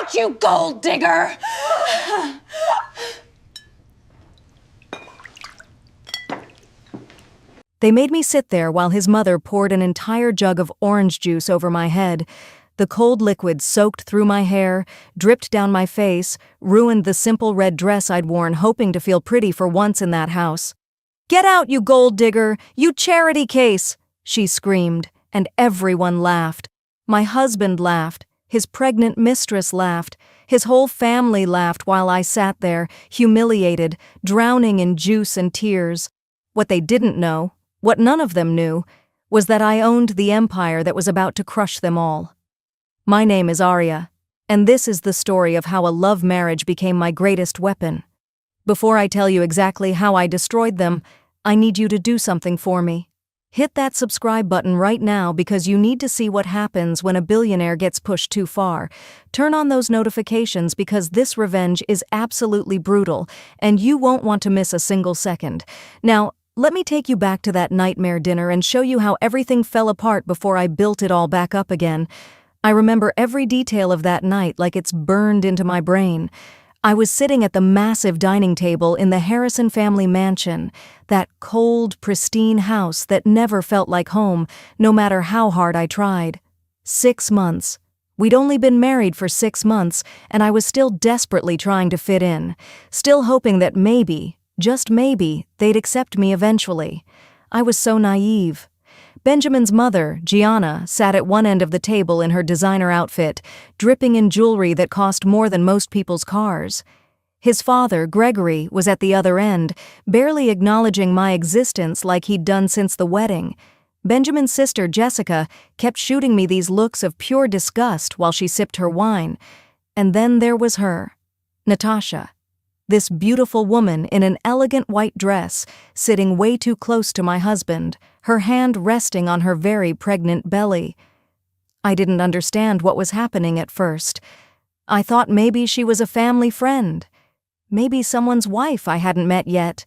out, you gold digger! They made me sit there while his mother poured an entire jug of orange juice over my head. The cold liquid soaked through my hair, dripped down my face, ruined the simple red dress I'd worn hoping to feel pretty for once in that house. "Get out, you gold digger! You charity case!" she screamed, and everyone laughed. My husband laughed. His pregnant mistress laughed. His whole family laughed while I sat there, humiliated, drowning in juice and tears. What they didn't know, what none of them knew, was that I owned the empire that was about to crush them all. My name is Arya, and this is the story of how a love marriage became my greatest weapon. Before I tell you exactly how I destroyed them, I need you to do something for me. Hit that subscribe button right now because you need to see what happens when a billionaire gets pushed too far. Turn on those notifications because this revenge is absolutely brutal, and you won't want to miss a single second. Now, let me take you back to that nightmare dinner and show you how everything fell apart before I built it all back up again. I remember every detail of that night like it's burned into my brain. I was sitting at the massive dining table in the Harrison family mansion, that cold, pristine house that never felt like home, no matter how hard I tried. 6 months. We'd only been married for 6 months, and I was still desperately trying to fit in, still hoping that maybe, just maybe, they'd accept me eventually. I was so naive. Benjamin's mother, Gianna, sat at one end of the table in her designer outfit, dripping in jewelry that cost more than most people's cars. His father, Gregory, was at the other end, barely acknowledging my existence like he'd done since the wedding. Benjamin's sister, Jessica, kept shooting me these looks of pure disgust while she sipped her wine. And then there was her, Natasha. This beautiful woman in an elegant white dress, sitting way too close to my husband, her hand resting on her very pregnant belly. I didn't understand what was happening at first. I thought maybe she was a family friend. Maybe someone's wife I hadn't met yet.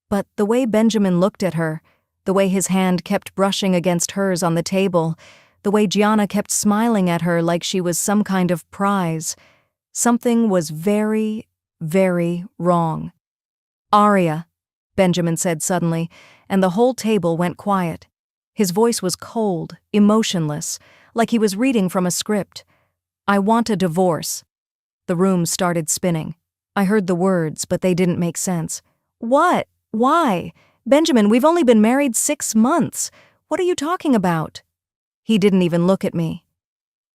But the way Benjamin looked at her, the way his hand kept brushing against hers on the table, the way Gianna kept smiling at her like she was some kind of prize, something was very wrong. "Arya," Benjamin said suddenly, and the whole table went quiet. His voice was cold, emotionless, like he was reading from a script. "I want a divorce." The room started spinning. I heard the words, but they didn't make sense. "What? Why? Benjamin, we've only been married 6 months. What are you talking about?" He didn't even look at me.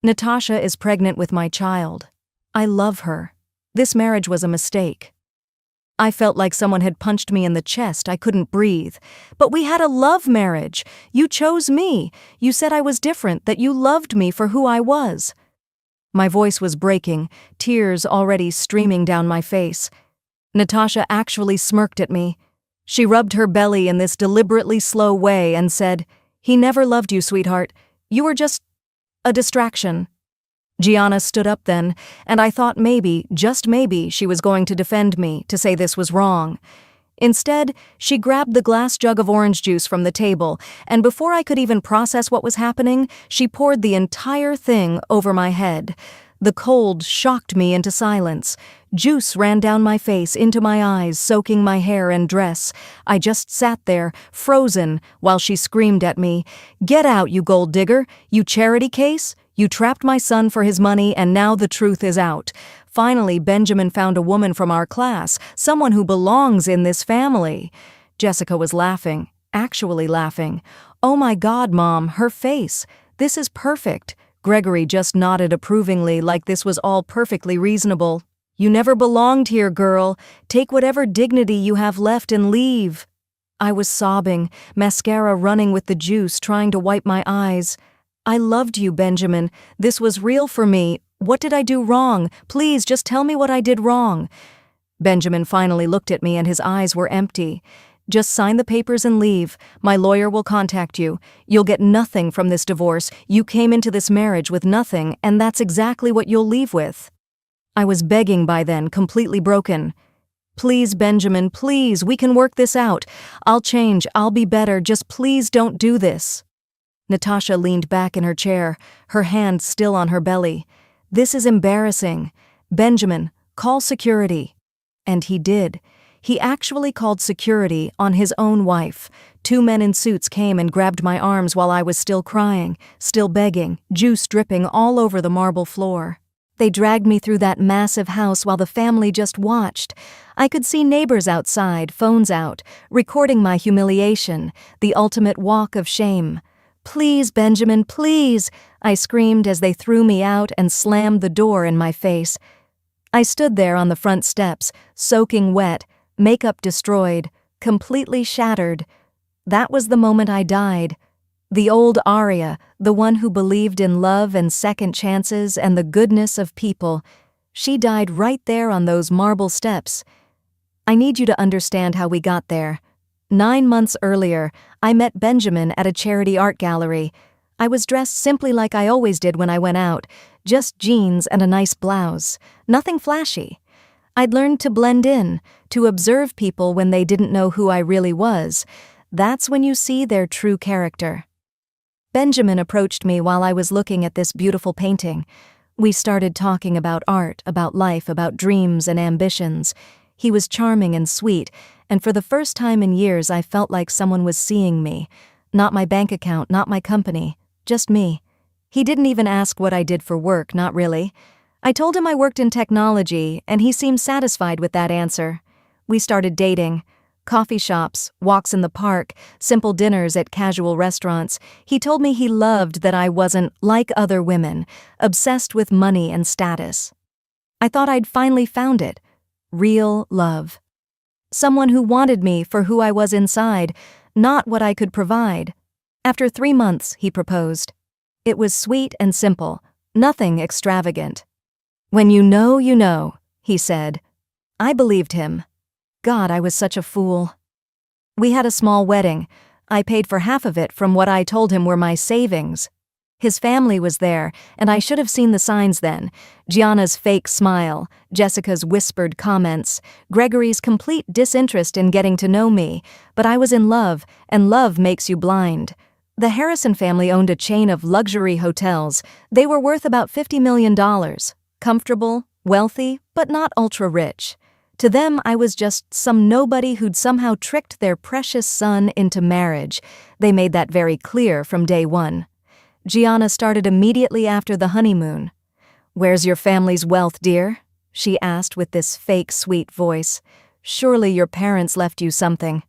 "Natasha is pregnant with my child. I love her. This marriage was a mistake." I felt like someone had punched me in the chest. I couldn't breathe. "But we had a love marriage. You chose me. You said I was different, that you loved me for who I was." My voice was breaking, tears already streaming down my face. Natasha actually smirked at me. She rubbed her belly in this deliberately slow way and said, "He never loved you, sweetheart. You were just a distraction." Gianna stood up then, and I thought maybe, just maybe, she was going to defend me, to say this was wrong. Instead, she grabbed the glass jug of orange juice from the table, and before I could even process what was happening, she poured the entire thing over my head. The cold shocked me into silence. Juice ran down my face, into my eyes, soaking my hair and dress. I just sat there, frozen, while she screamed at me, "Get out, you gold digger! You charity case! You trapped my son for his money, and now the truth is out. Finally, Benjamin found a woman from our class, someone who belongs in this family." Jessica was laughing, actually laughing. "Oh my God, Mom, her face. This is perfect." Gregory just nodded approvingly like this was all perfectly reasonable. "You never belonged here, girl. Take whatever dignity you have left and leave." I was sobbing, mascara running with the juice, trying to wipe my eyes. "I loved you, Benjamin. This was real for me. What did I do wrong? Please, just tell me what I did wrong." Benjamin finally looked at me and his eyes were empty. "Just sign the papers and leave. My lawyer will contact you. You'll get nothing from this divorce. You came into this marriage with nothing, and that's exactly what you'll leave with." I was begging by then, completely broken. "Please, Benjamin, please, we can work this out. I'll change, I'll be better, just please don't do this." Natasha leaned back in her chair, her hand still on her belly. "This is embarrassing. Benjamin, call security." And he did. He actually called security on his own wife. 2 men in suits came and grabbed my arms while I was still crying, still begging, juice dripping all over the marble floor. They dragged me through that massive house while the family just watched. I could see neighbors outside, phones out, recording my humiliation, the ultimate walk of shame. "Please, Benjamin, please," I screamed as they threw me out and slammed the door in my face. I stood there on the front steps, soaking wet, makeup destroyed, completely shattered. That was the moment I died. The old Arya, the one who believed in love and second chances and the goodness of people, she died right there on those marble steps. I need you to understand how we got there. 9 months earlier, I met Benjamin at a charity art gallery. I was dressed simply like I always did when I went out, just jeans and a nice blouse, nothing flashy. I'd learned to blend in, to observe people when they didn't know who I really was. That's when you see their true character. Benjamin approached me while I was looking at this beautiful painting. We started talking about art, about life, about dreams and ambitions. He was charming and sweet, and for the first time in years I felt like someone was seeing me. Not my bank account, not my company, just me. He didn't even ask what I did for work, not really. I told him I worked in technology, and he seemed satisfied with that answer. We started dating. Coffee shops, walks in the park, simple dinners at casual restaurants. He told me he loved that I wasn't like other women, obsessed with money and status. I thought I'd finally found it. Real love. Someone who wanted me for who I was inside, not what I could provide. After 3 months, he proposed. It was sweet and simple, nothing extravagant. "When you know," he said. I believed him. God, I was such a fool. We had a small wedding. I paid for half of it from what I told him were my savings. His family was there, and I should have seen the signs then. Gianna's fake smile, Jessica's whispered comments, Gregory's complete disinterest in getting to know me. But I was in love, and love makes you blind. The Harrison family owned a chain of luxury hotels. They were worth about $50 million. Comfortable, wealthy, but not ultra-rich. To them, I was just some nobody who'd somehow tricked their precious son into marriage. They made that very clear from day one. Gianna started immediately after the honeymoon. "Where's your family's wealth, dear?" she asked with this fake sweet voice. "Surely your parents left you something."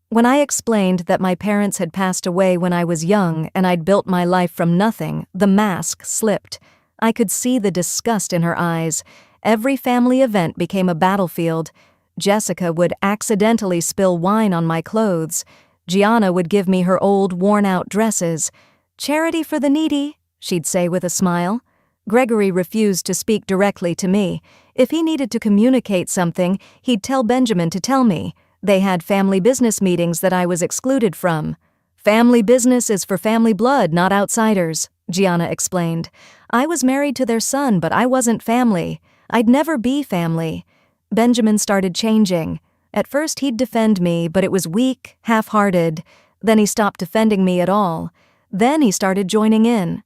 When I explained that my parents had passed away when I was young and I'd built my life from nothing, the mask slipped. I could see the disgust in her eyes. Every family event became a battlefield. Jessica would accidentally spill wine on my clothes. Gianna would give me her old, worn-out dresses. "Charity for the needy," she'd say with a smile. Gregory refused to speak directly to me. If he needed to communicate something, he'd tell Benjamin to tell me. They had family business meetings that I was excluded from. "Family business is for family blood, not outsiders," Gianna explained. I was married to their son, but I wasn't family. I'd never be family. Benjamin started changing. At first he'd defend me, but it was weak, half-hearted. Then he stopped defending me at all. Then he started joining in.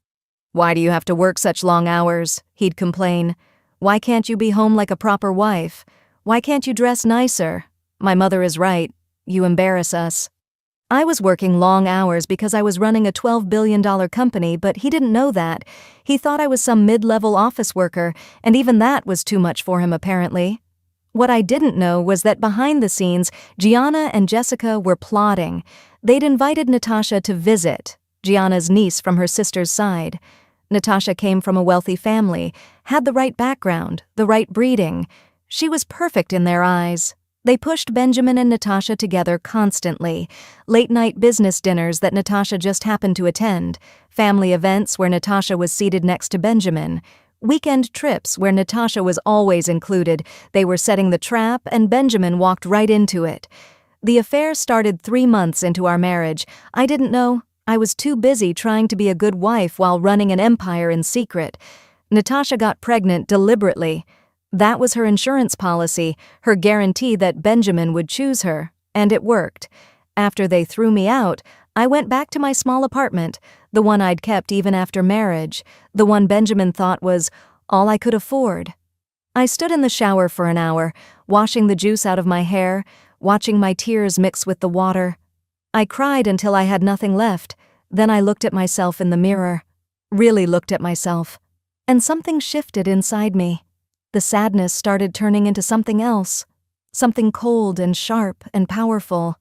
"Why do you have to work such long hours?" he'd complain. "Why can't you be home like a proper wife? Why can't you dress nicer? My mother is right. You embarrass us." I was working long hours because I was running a $12 billion company, but he didn't know that. He thought I was some mid-level office worker, and even that was too much for him apparently. What I didn't know was that behind the scenes, Gianna and Jessica were plotting. They'd invited Natasha to visit, Gianna's niece from her sister's side. Natasha came from a wealthy family, had the right background, the right breeding. She was perfect in their eyes. They pushed Benjamin and Natasha together constantly. Late-night business dinners that Natasha just happened to attend. Family events where Natasha was seated next to Benjamin. Weekend trips where Natasha was always included. They were setting the trap, and Benjamin walked right into it. The affair started 3 months into our marriage. I didn't know. I was too busy trying to be a good wife while running an empire in secret. Natasha got pregnant deliberately. That was her insurance policy, her guarantee that Benjamin would choose her, and it worked. After they threw me out, I went back to my small apartment, the one I'd kept even after marriage, the one Benjamin thought was all I could afford. I stood in the shower for an hour, washing the juice out of my hair, watching my tears mix with the water. I cried until I had nothing left. Then I looked at myself in the mirror. Really looked at myself. And something shifted inside me. The sadness started turning into something else. Something cold and sharp and powerful.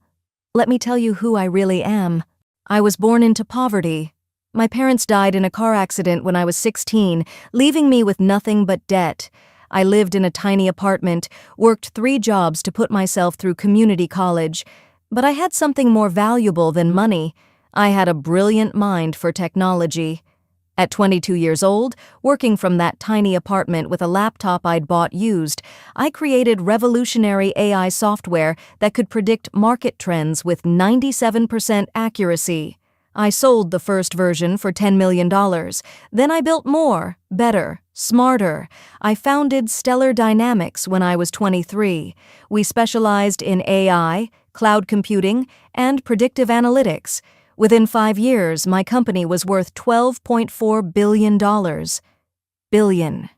Let me tell you who I really am. I was born into poverty. My parents died in a car accident when I was 16, leaving me with nothing but debt. I lived in a tiny apartment, worked 3 jobs to put myself through community college. But I had something more valuable than money. I had a brilliant mind for technology. At 22 years old, working from that tiny apartment with a laptop I'd bought used, I created revolutionary AI software that could predict market trends with 97% accuracy. I sold the first version for $10 million. Then I built more, better, smarter. I founded Stellar Dynamics when I was 23. We specialized in AI, cloud computing, and predictive analytics. Within 5 years, my company was worth $12.4 billion. Billion.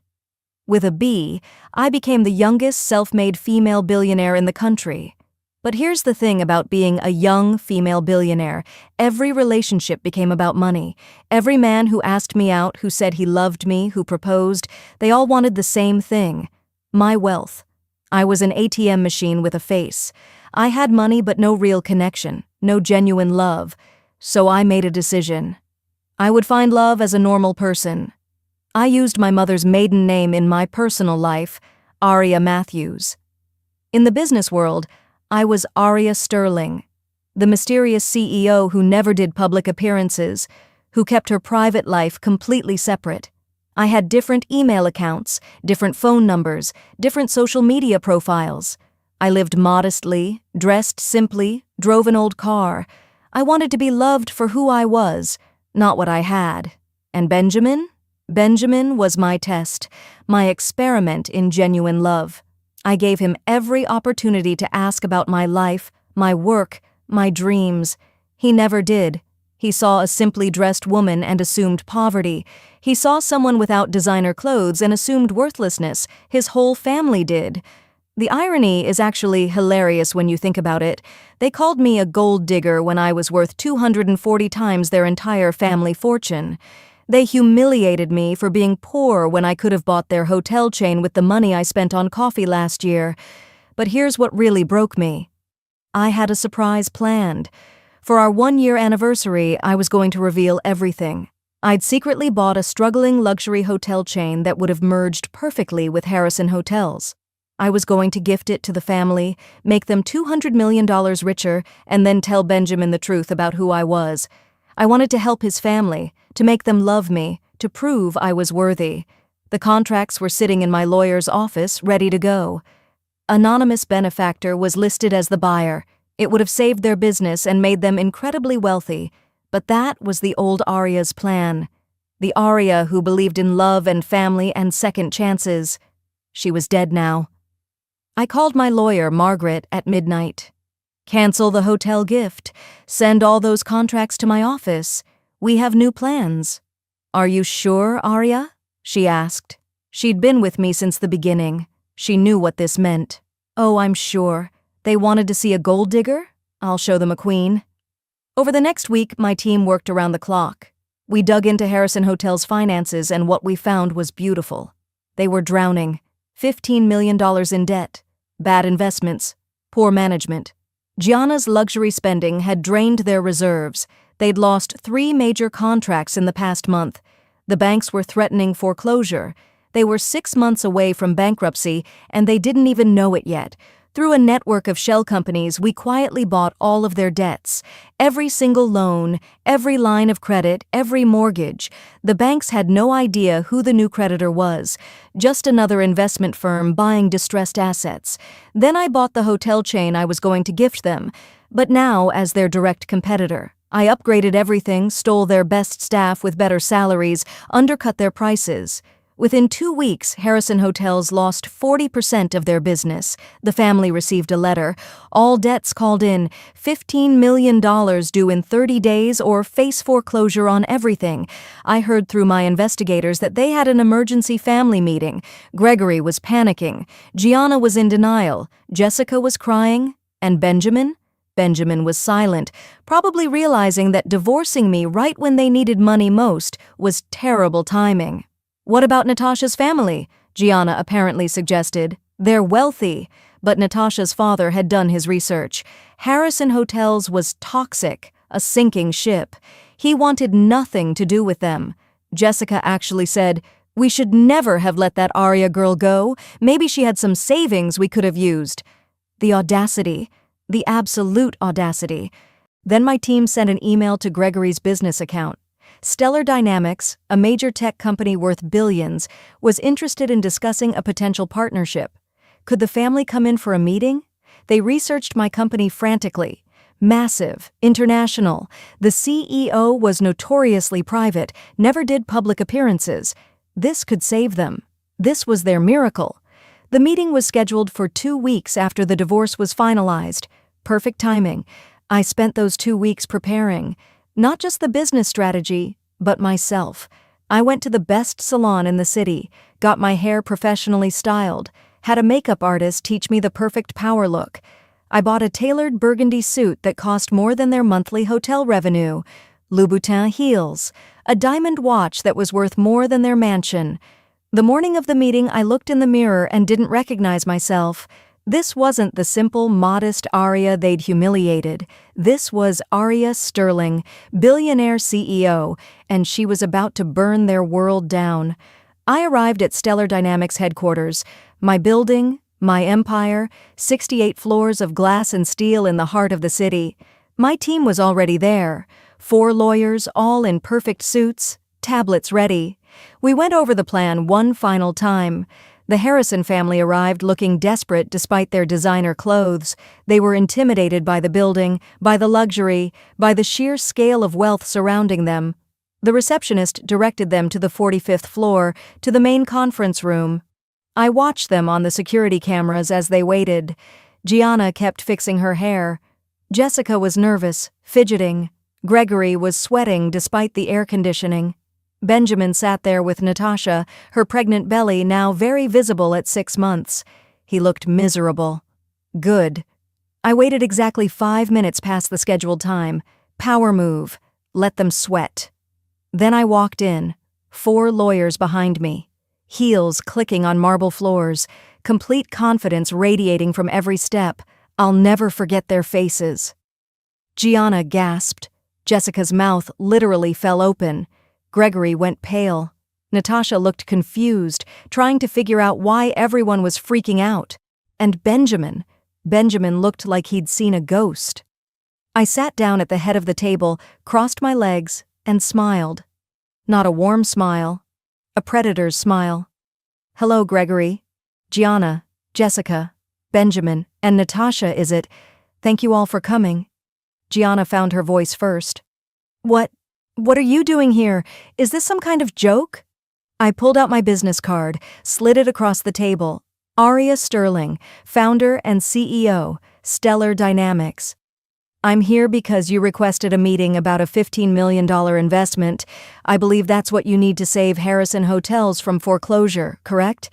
With a B, I became the youngest self-made female billionaire in the country. But here's the thing about being a young female billionaire. Every relationship became about money. Every man who asked me out, who said he loved me, who proposed, they all wanted the same thing: my wealth. I was an ATM machine with a face. I had money but no real connection, no genuine love. So I made a decision. I would find love as a normal person. I used my mother's maiden name in my personal life, Aria Matthews. In the business world, I was Aria Sterling, the mysterious CEO who never did public appearances, who kept her private life completely separate. I had different email accounts, different phone numbers, different social media profiles. I lived modestly, dressed simply, drove an old car. I wanted to be loved for who I was, not what I had. And Benjamin? Benjamin was my test, my experiment in genuine love. I gave him every opportunity to ask about my life, my work, my dreams. He never did. He saw a simply dressed woman and assumed poverty. He saw someone without designer clothes and assumed worthlessness. His whole family did. The irony is actually hilarious when you think about it. They called me a gold digger when I was worth 240 times their entire family fortune. They humiliated me for being poor when I could have bought their hotel chain with the money I spent on coffee last year. But here's what really broke me. I had a surprise planned. For our 1-year anniversary, I was going to reveal everything. I'd secretly bought a struggling luxury hotel chain that would have merged perfectly with Harrison Hotels. I was going to gift it to the family, make them $200 million richer, and then tell Benjamin the truth about who I was. I wanted to help his family, to make them love me, to prove I was worthy. The contracts were sitting in my lawyer's office, ready to go. Anonymous benefactor was listed as the buyer. It would have saved their business and made them incredibly wealthy. But that was the old Aria's plan. The Aria who believed in love and family and second chances. She was dead now. I called my lawyer, Margaret, at midnight. Cancel the hotel gift. Send all those contracts to my office. We have new plans. Are you sure, Aria? She asked. She'd been with me since the beginning. She knew what this meant. Oh, I'm sure. They wanted to see a gold digger? I'll show them a queen. Over the next week, my team worked around the clock. We dug into Harrison Hotel's finances, and what we found was beautiful. They were drowning. $15 million in debt. Bad investments. Poor management. Gianna's luxury spending had drained their reserves. They'd lost 3 major contracts in the past month. The banks were threatening foreclosure. They were 6 months away from bankruptcy, and they didn't even know it yet. Through a network of shell companies, we quietly bought all of their debts. Every single loan, every line of credit, every mortgage. The banks had no idea who the new creditor was. Just another investment firm buying distressed assets. Then I bought the hotel chain I was going to gift them. But now, as their direct competitor, I upgraded everything, stole their best staff with better salaries, undercut their prices. Within 2 weeks, Harrison Hotels lost 40% of their business. The family received a letter. All debts called in, $15 million due in 30 days or face foreclosure on everything. I heard through my investigators that they had an emergency family meeting. Gregory was panicking. Gianna was in denial. Jessica was crying. And Benjamin? Benjamin was silent, probably realizing that divorcing me right when they needed money most was terrible timing. What about Natasha's family? Gianna apparently suggested. They're wealthy. But Natasha's father had done his research. Harrison Hotels was toxic, a sinking ship. He wanted nothing to do with them. Jessica actually said, "We should never have let that Arya girl go. Maybe she had some savings we could have used." The audacity. The absolute audacity. Then my team sent an email to Gregory's business account. Stellar Dynamics, a major tech company worth billions, was interested in discussing a potential partnership. Could the family come in for a meeting? They researched my company frantically. Massive, international. The CEO was notoriously private, never did public appearances. This could save them. This was their miracle. The meeting was scheduled for 2 weeks after the divorce was finalized. Perfect timing. I spent those 2 weeks preparing. Not just the business strategy, but myself. I went to the best salon in the city, got my hair professionally styled, had a makeup artist teach me the perfect power look. I bought a tailored burgundy suit that cost more than their monthly hotel revenue, Louboutin heels, a diamond watch that was worth more than their mansion. The morning of the meeting, I looked in the mirror and didn't recognize myself. This wasn't the simple, modest Arya they'd humiliated. This was Arya Sterling, billionaire CEO, and she was about to burn their world down. I arrived at Stellar Dynamics headquarters. My building, my empire, 68 floors of glass and steel in the heart of the city. My team was already there. 4 lawyers, all in perfect suits, tablets ready. We went over the plan one final time. The Harrison family arrived looking desperate despite their designer clothes. They were intimidated by the building, by the luxury, by the sheer scale of wealth surrounding them. The receptionist directed them to the 45th floor, to the main conference room. I watched them on the security cameras as they waited. Gianna kept fixing her hair. Jessica was nervous, fidgeting. Gregory was sweating despite the air conditioning. Benjamin sat there with Natasha, her pregnant belly now very visible at 6 months. He looked miserable. Good. I waited exactly 5 minutes past the scheduled time. Power move. Let them sweat. Then I walked in. 4 lawyers behind me. Heels clicking on marble floors. Complete confidence radiating from every step. I'll never forget their faces. Gianna gasped. Jessica's mouth literally fell open. Gregory went pale. Natasha looked confused, trying to figure out why everyone was freaking out. And Benjamin looked like he'd seen a ghost. I sat down at the head of the table, crossed my legs, and smiled. Not a warm smile, a predator's smile. Hello, Gregory. Gianna, Jessica, Benjamin, and Natasha, is it? Thank you all for coming. Gianna found her voice first. What are you doing here? Is this some kind of joke? I pulled out my business card, slid it across the table. Arya Sterling, founder and CEO, Stellar Dynamics. I'm here because you requested a meeting about a $15 million investment. I believe that's what you need to save Harrison Hotels from foreclosure, correct?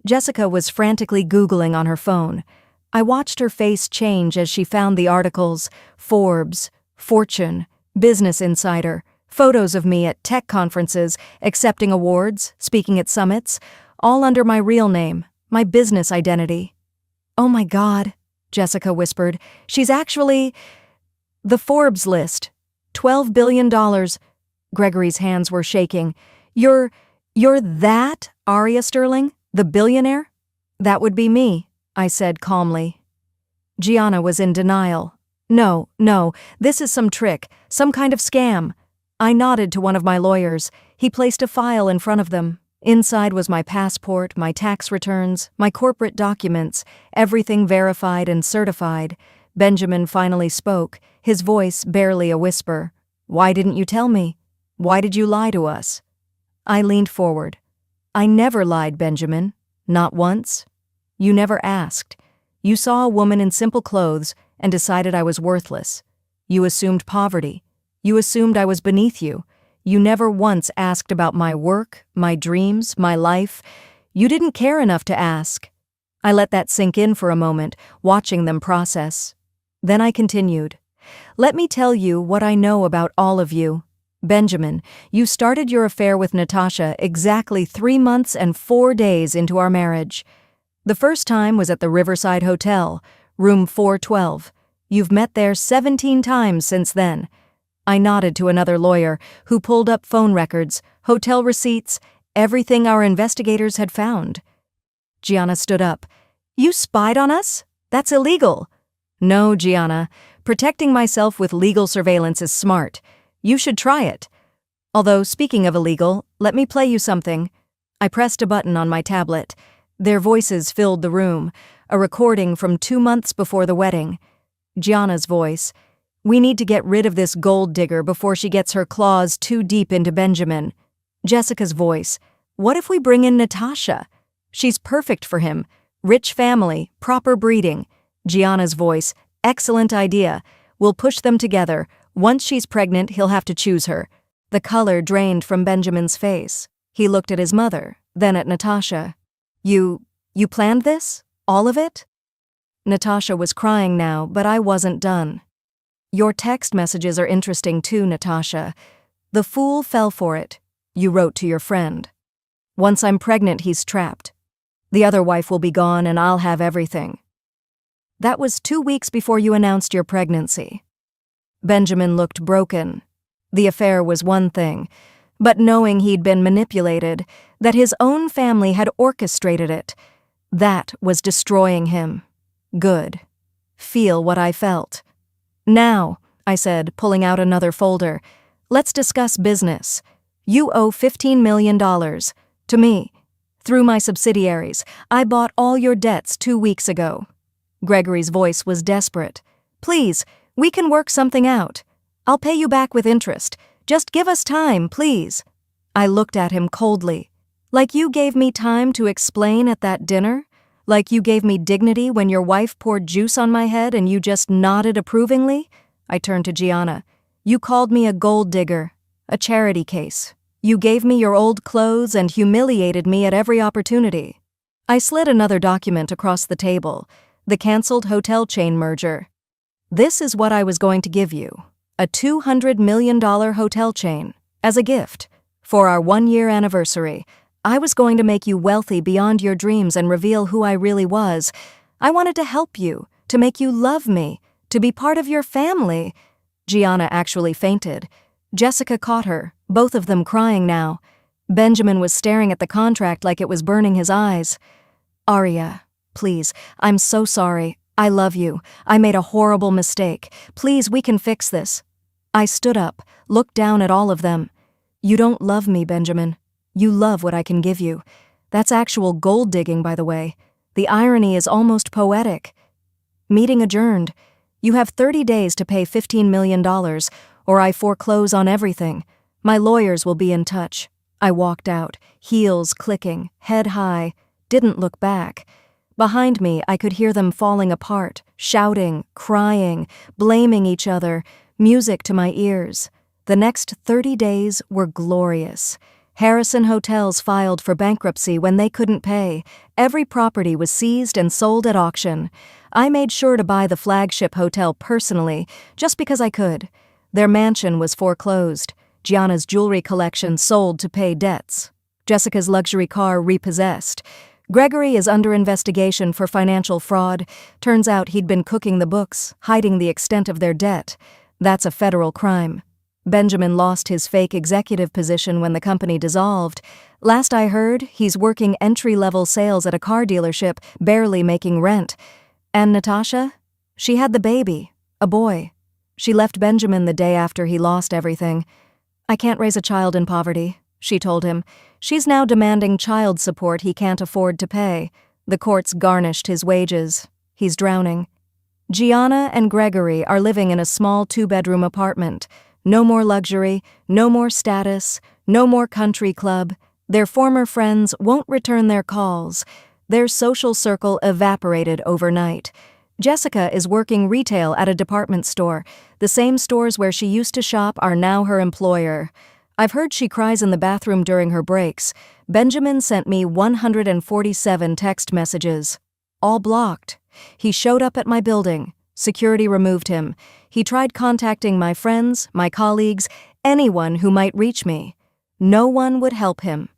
Jessica was frantically Googling on her phone. I watched her face change as she found the articles, Forbes, Fortune, Business Insider, photos of me at tech conferences, accepting awards, speaking at summits, all under my real name, my business identity. Oh my God, Jessica whispered. She's actually... The Forbes list. $12 billion. Gregory's hands were shaking. You're that, Arya Sterling? The billionaire? That would be me, I said calmly. Gianna was in denial. No, this is some trick, some kind of scam. I nodded to one of my lawyers. He placed a file in front of them. Inside was my passport, my tax returns, my corporate documents, everything verified and certified. Benjamin finally spoke, his voice barely a whisper. Why didn't you tell me? Why did you lie to us? I leaned forward. I never lied, Benjamin. Not once. You never asked. You saw a woman in simple clothes and decided I was worthless. You assumed poverty. You assumed I was beneath you. You never once asked about my work, my dreams, my life. You didn't care enough to ask. I let that sink in for a moment, watching them process. Then I continued. Let me tell you what I know about all of you. Benjamin, you started your affair with Natasha exactly 3 months and 4 days into our marriage. The first time was at the Riverside Hotel, room 412. You've met there 17 times since then. I nodded to another lawyer who pulled up phone records, hotel receipts, everything our investigators had found. Gianna stood up. You spied on us? That's illegal. No, Gianna. Protecting myself with legal surveillance is smart. You should try it. Although, speaking of illegal, let me play you something. I pressed a button on my tablet. Their voices filled the room, a recording from 2 months before the wedding. Gianna's voice. We need to get rid of this gold digger before she gets her claws too deep into Benjamin. Jessica's voice. What if we bring in Natasha? She's perfect for him. Rich family, proper breeding. Gianna's voice. Excellent idea. We'll push them together. Once she's pregnant, he'll have to choose her. The color drained from Benjamin's face. He looked at his mother, then at Natasha. You planned this? All of it? Natasha was crying now, but I wasn't done. Your text messages are interesting too, Natasha. The fool fell for it. You wrote to your friend. Once I'm pregnant, he's trapped. The other wife will be gone and I'll have everything. That was 2 weeks before you announced your pregnancy. Benjamin looked broken. The affair was one thing, but knowing he'd been manipulated, that his own family had orchestrated it, that was destroying him. Good. Feel what I felt. Now, I said, pulling out another folder, let's discuss business. You owe $15 million. To me. Through my subsidiaries. I bought all your debts 2 weeks ago. Gregory's voice was desperate. Please, we can work something out. I'll pay you back with interest. Just give us time, please. I looked at him coldly. Like you gave me time to explain at that dinner? Like you gave me dignity when your wife poured juice on my head and you just nodded approvingly? I turned to Gianna. You called me a gold digger, a charity case. You gave me your old clothes and humiliated me at every opportunity. I slid another document across the table, the canceled hotel chain merger. This is what I was going to give you, a $200 million hotel chain, as a gift. For our 1-year anniversary, I was going to make you wealthy beyond your dreams and reveal who I really was. I wanted to help you, to make you love me, to be part of your family. Gianna actually fainted. Jessica caught her, both of them crying now. Benjamin was staring at the contract like it was burning his eyes. Aria, please, I'm so sorry. I love you. I made a horrible mistake. Please, we can fix this. I stood up, looked down at all of them. You don't love me, Benjamin. You love what I can give you. That's actual gold digging, by the way. The irony is almost poetic. Meeting adjourned. You have 30 days to pay $15 million, or I foreclose on everything. My lawyers will be in touch. I walked out, heels clicking, head high, didn't look back. Behind me, I could hear them falling apart, shouting, crying, blaming each other, music to my ears. The next 30 days were glorious. Harrison Hotels filed for bankruptcy when they couldn't pay. Every property was seized and sold at auction. I made sure to buy the flagship hotel personally, just because I could. Their mansion was foreclosed. Gianna's jewelry collection sold to pay debts. Jessica's luxury car repossessed. Gregory is under investigation for financial fraud. Turns out he'd been cooking the books, hiding the extent of their debt. That's a federal crime. Benjamin lost his fake executive position when the company dissolved. Last I heard, he's working entry-level sales at a car dealership, barely making rent. And Natasha? She had the baby, a boy. She left Benjamin the day after he lost everything. I can't raise a child in poverty, she told him. She's now demanding child support he can't afford to pay. The courts garnished his wages. He's drowning. Gianna and Gregory are living in a small 2-bedroom apartment. No more luxury, no more status, no more country club. Their former friends won't return their calls. Their social circle evaporated overnight. Jessica is working retail at a department store. The same stores where she used to shop are now her employer. I've heard she cries in the bathroom during her breaks. Benjamin sent me 147 text messages. All blocked. He showed up at my building. Security removed him. He tried contacting my friends, my colleagues, anyone who might reach me. No one would help him.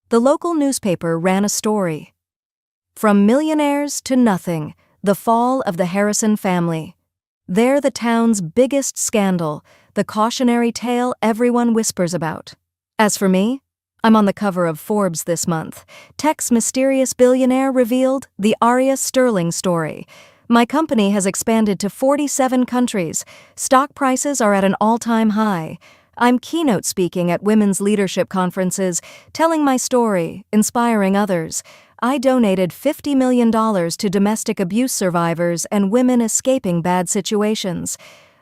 The local newspaper ran a story. From millionaires to nothing, the fall of the Harrison family. They're the town's biggest scandal, the cautionary tale everyone whispers about. As for me, I'm on the cover of Forbes this month. Tech's mysterious billionaire revealed, the Arya Sterling story. My company has expanded to 47 countries. Stock prices are at an all-time high. I'm keynote speaking at women's leadership conferences, telling my story, inspiring others. I donated $50 million to domestic abuse survivors and women escaping bad situations.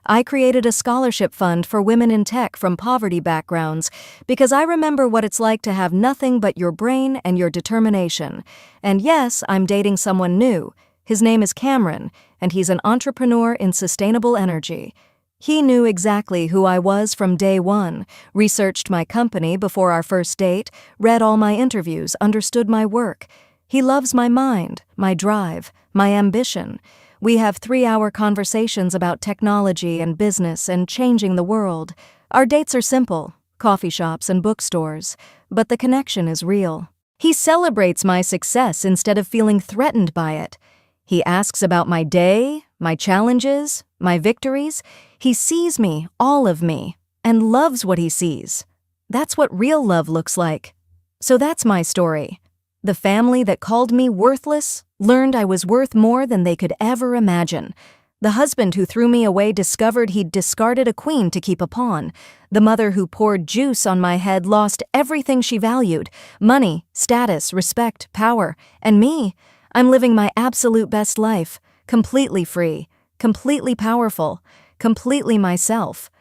I created a scholarship fund for women in tech from poverty backgrounds because I remember what it's like to have nothing but your brain and your determination. And yes, I'm dating someone new. His name is Cameron, and he's an entrepreneur in sustainable energy. He knew exactly who I was from day one, researched my company before our first date, read all my interviews, understood my work. He loves my mind, my drive, my ambition. We have 3-hour conversations about technology and business and changing the world. Our dates are simple, coffee shops and bookstores, but the connection is real. He celebrates my success instead of feeling threatened by it. He asks about my day, my challenges, my victories. He sees me, all of me, and loves what he sees. That's what real love looks like. So that's my story. The family that called me worthless learned I was worth more than they could ever imagine. The husband who threw me away discovered he'd discarded a queen to keep a pawn. The mother who poured juice on my head lost everything she valued: money, status, respect, power. And me, I'm living my absolute best life, completely free, completely powerful, completely myself.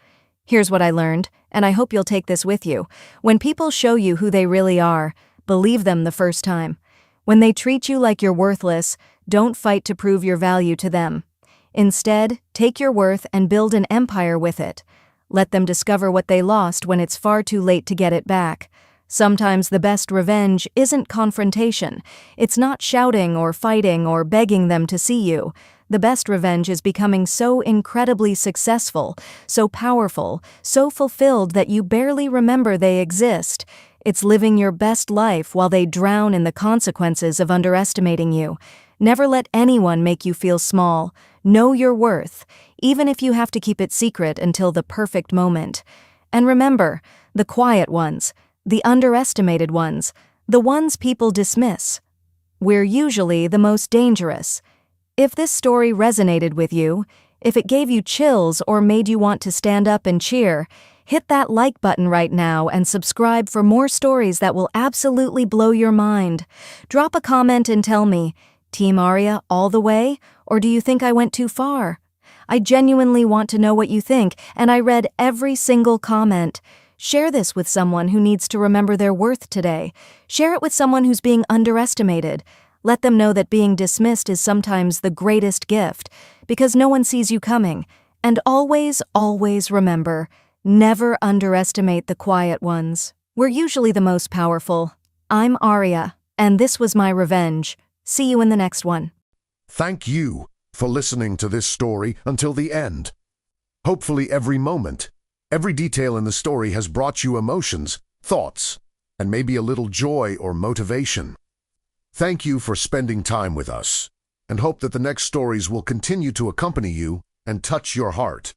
Here's what I learned, and I hope you'll take this with you. When people show you who they really are, believe them the first time. When they treat you like you're worthless, don't fight to prove your value to them. Instead, take your worth and build an empire with it. Let them discover what they lost when it's far too late to get it back. Sometimes the best revenge isn't confrontation. It's not shouting or fighting or begging them to see you. The best revenge is becoming so incredibly successful, so powerful, so fulfilled that you barely remember they exist. It's living your best life while they drown in the consequences of underestimating you. Never let anyone make you feel small. Know your worth, even if you have to keep it secret until the perfect moment. And remember, the quiet ones, the underestimated ones, the ones people dismiss. We're usually the most dangerous. If this story resonated with you, if it gave you chills or made you want to stand up and cheer, hit that like button right now and subscribe for more stories that will absolutely blow your mind. Drop a comment and tell me, Team Arya all the way, or do you think I went too far? I genuinely want to know what you think, and I read every single comment. Share this with someone who needs to remember their worth today. Share it with someone who's being underestimated. Let them know that being dismissed is sometimes the greatest gift, because no one sees you coming. And always, always remember, never underestimate the quiet ones. We're usually the most powerful. I'm Arya, and this was my revenge. See you in the next one. Thank you for listening to this story until the end. Hopefully every moment, every detail in the story has brought you emotions, thoughts, and maybe a little joy or motivation. Thank you for spending time with us, and hope that the next stories will continue to accompany you and touch your heart.